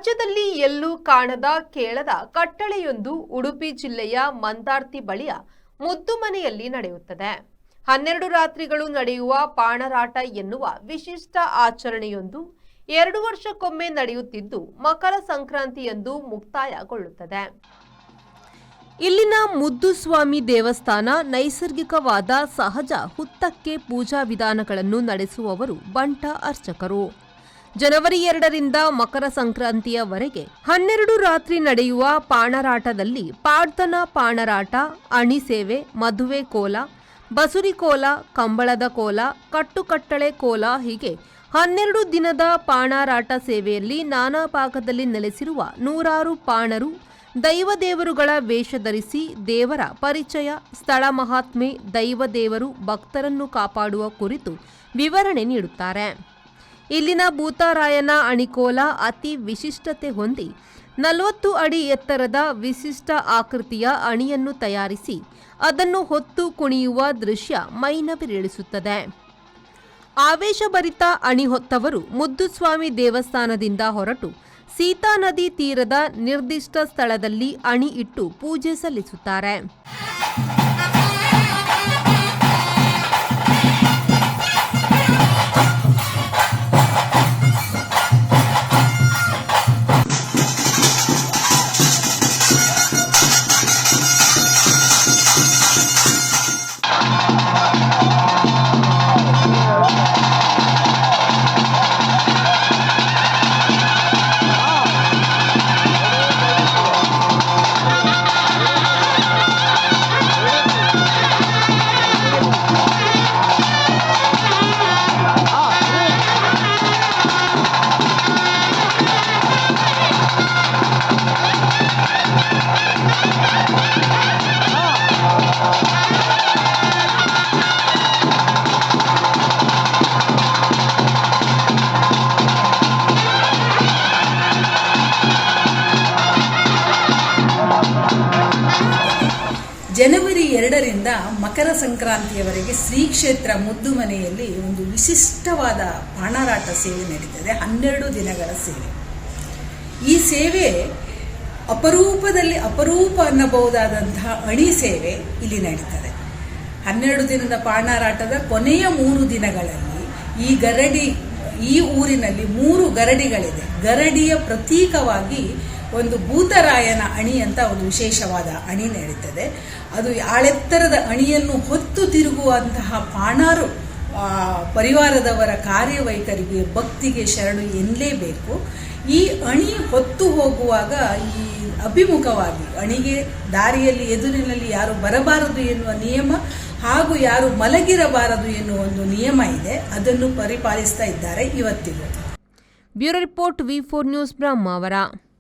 ರಾಜ್ಯದಲ್ಲಿ ಎಲ್ಲೂ ಕಾಣದ ಕೇಳದ ಕಟ್ಟಳೆಯೊಂದು ಉಡುಪಿ ಜಿಲ್ಲೆಯ ಮಂದಾರ್ತಿ ಬಳಿಯ ಮುದ್ದುಮನೆಯಲ್ಲಿ ನಡೆಯುತ್ತದೆ. 12 ರಾತ್ರಿಗಳು ನಡೆಯುವ ಪಾಣರಾಟ ಎನ್ನುವ ವಿಶಿಷ್ಟ ಆಚರಣೆಯೊಂದು 2 ವರ್ಷಕ್ಕೊಮ್ಮೆ ನಡೆಯುತ್ತಿದ್ದು ಮಕರ ಸಂಕ್ರಾಂತಿಯಂದು ಮುಕ್ತಾಯಗೊಳ್ಳುತ್ತದೆ. ಇಲ್ಲಿನ ಮುದ್ದುಸ್ವಾಮಿ ದೇವಸ್ಥಾನ ನೈಸರ್ಗಿಕವಾದ ಸಹಜ ಹುತ್ತಕ್ಕೆ ಪೂಜಾ ವಿಧಾನಗಳನ್ನು ನಡೆಸುವವರು ಬಂಟ ಅರ್ಚಕರು. ಜನವರಿ 2ರಿಂದ ಮಕರ ಸಂಕ್ರಾಂತಿಯವರೆಗೆ 12 ರಾತ್ರಿ ನಡೆಯುವ ಪಾಣರಾಟದಲ್ಲಿ ಪಾಡ್ದನ ಪಾಣರಾಟ, ಅಣಿಸೇವೆ, ಮದುವೆ ಕೋಲ, ಬಸುರಿ ಕೋಲ, ಕಂಬಳದ ಕೋಲ, ಕಟ್ಟುಕಟ್ಟಳೆ ಕೋಲ ಹೀಗೆ 12 ದಿನದ ಪಾಣರಾಟ ಸೇವೆಯಲ್ಲಿ ನಾನಾ ಭಾಗದಲ್ಲಿ ನೆಲೆಸಿರುವ ನೂರಾರು ಪಾಣರು ದೈವದೇವರುಗಳ ವೇಷ ಧರಿಸಿ ದೇವರ ಪರಿಚಯ, ಸ್ಥಳ ಮಹಾತ್ಮೆ, ದೈವದೇವರು, ಭಕ್ತರನ್ನು ಕಾಪಾಡುವ ಕುರಿತು ವಿವರಣೆ ನೀಡುತ್ತಾರೆ. ಇಲ್ಲಿನ ಭೂತರಾಯನ ಅಣಿಕೋಲ ಅತಿ ವಿಶಿಷ್ಟತೆ ಹೊಂದಿ 40 ಅಡಿ ಎತ್ತರದ ವಿಶಿಷ್ಟ ಆಕೃತಿಯ ಅಣಿಯನ್ನು ತಯಾರಿಸಿ ಅದನ್ನು ಹೊತ್ತು ಕುಣಿಯುವ ದೃಶ್ಯ ಮೈನವಿರೇಳಿಸುತ್ತದೆ. ಆವೇಶಭರಿತ ಅಣಿ ಹೊತ್ತವರು ಮುದ್ದುಸ್ವಾಮಿ ದೇವಸ್ಥಾನದಿಂದ ಹೊರಟು ಸೀತಾ ನದಿ ತೀರದ ನಿರ್ದಿಷ್ಟ ಸ್ಥಳದಲ್ಲಿ ಅಣಿ ಇಟ್ಟು ಪೂಜೆ ಸಲ್ಲಿಸುತ್ತಾರೆ. ಜನವರಿ 2ರಿಂದ ಮಕರ ಸಂಕ್ರಾಂತಿಯವರೆಗೆ ಶ್ರೀ ಕ್ಷೇತ್ರ ಮುದ್ದುಮನೆಯಲ್ಲಿ ಒಂದು ವಿಶಿಷ್ಟವಾದ ಪಾಣರಾಟ ಸೇವೆ ನಡೀತದೆ. 12 ದಿನಗಳ ಸೇವೆ. ಈ ಸೇವೆ ಅಪರೂಪದಲ್ಲಿ ಅಪರೂಪ ಅನ್ನಬಹುದಾದಂತಹ ಅಣಿ ಸೇವೆ ಇಲ್ಲಿ ನಡೀತದೆ. 12 ದಿನದ ಪಾಣರಾಟದ ಕೊನೆಯ 3 ದಿನಗಳಲ್ಲಿ ಈ ಊರಿನಲ್ಲಿ 3 ಗರಡಿಗಳಿದೆ. ಗರಡಿಯ ಪ್ರತೀಕವಾಗಿ ಒಂದು ಭೂತರಾಯನ ಅಣಿ ಅಂತ ಒಂದು ವಿಶೇಷವಾದ ಅಣಿ ನಡೀತದೆ. ಅದು ಆಳೆತ್ತರದ ಅಣಿಯನ್ನು ಹೊತ್ತು ತಿರುಗುವಂತಹ ಪಾಣಾರು ಪರಿವಾರದವರ ಕಾರ್ಯವೈಖರಿಗೆ, ಭಕ್ತಿಗೆ ಶರಣು ಎನ್ನಲೇಬೇಕು. ಈ ಅಣಿ ಹೊತ್ತು ಹೋಗುವಾಗ ಈ ಅಭಿಮುಖವಾಗಿ ಅಣಿಗೆ ದಾರಿಯಲ್ಲಿ ಎದುರಿನಲ್ಲಿ ಯಾರು ಬರಬಾರದು ಎನ್ನುವ ನಿಯಮ ಹಾಗೂ ಯಾರು ಮಲಗಿರಬಾರದು ಎನ್ನುವ ಒಂದು ನಿಯಮ ಇದೆ. ಅದನ್ನು ಪರಿಪಾಲಿಸ್ತಾ ಇದ್ದಾರೆ ಇವತ್ತಿಗೂ. Bureau report V4 news Brahmavar.